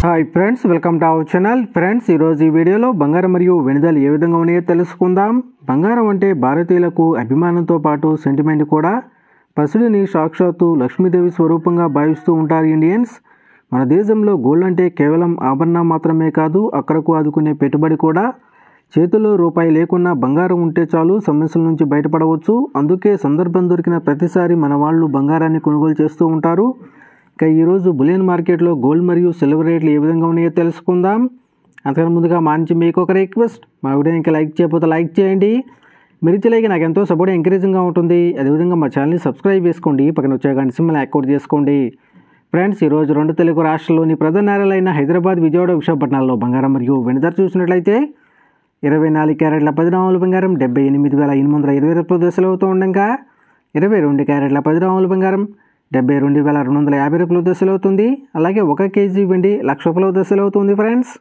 Hi friends, welcome to our channel. Friends, ఈరోజు ఈ వీడియోలో బంగారం మరియు వెనుదలు ఏ విధంగా ఉన్నాయో తెలుసుకుందాం. బంగారం అంటే భారతీయులకు అభిమానంతో పాటు సెంటిమెంట్ కూడా. పసిడిని సాక్షాత్తు లక్ష్మీదేవి స్వరూపంగా భావిస్తూ ఉంటారు ఇండియన్స్. మన దేశంలో గోల్డ్ అంటే కేవలం ఆభరణం మాత్రమే కాదు, అక్కడకు ఆదుకునే పెట్టుబడి కూడా. చేతుల్లో రూపాయి లేకున్నా బంగారం ఉంటే చాలు సమస్యల నుంచి బయటపడవచ్చు. అందుకే సందర్భం దొరికిన ప్రతిసారి మన వాళ్ళు బంగారాన్ని కొనుగోలు చేస్తూ ఉంటారు. ఇక ఈరోజు బులియన్ మార్కెట్లో గోల్డ్ మరియు సిల్వర్ రేట్లు ఏ విధంగా ఉన్నాయో తెలుసుకుందాం. అంతకన్నా ముందుగా మా నుంచి మీకు ఒక రిక్వెస్ట్, మా వీడియోకి లైక్ చేయకపోతే లైక్ చేయండి. మీరు ఇచ్చే లైక్ నాకు ఎంతో సపోర్ట్ ఎంకరేజింగ్గా ఉంటుంది. అదేవిధంగా మా ఛానల్ని సబ్స్క్రైబ్ చేసుకోండి, పక్కన వచ్చే గంట సింబల్ యాక్టివేట్ చేసుకోండి. ఫ్రెండ్స్, ఈరోజు రెండు తెలుగు రాష్ట్రాల్లోని ప్రధాన నగరాలైన హైదరాబాద్, విజయవాడ, విశాఖపట్నాల్లో బంగారం మరియు వెండి ధర చూసినట్లయితే 24 క్యారెట్ల 10 గ్రాముల బంగారం 78,820 దశలు అవుతూ ఉండగా 22 క్యారెట్ల 10 గ్రాముల బంగారం 72,250 దశలు అవుతుంది. అలాగే 1 కేజీ వెండి 1,00,000 దశలు అవుతుంది. ఫ్రెండ్స్.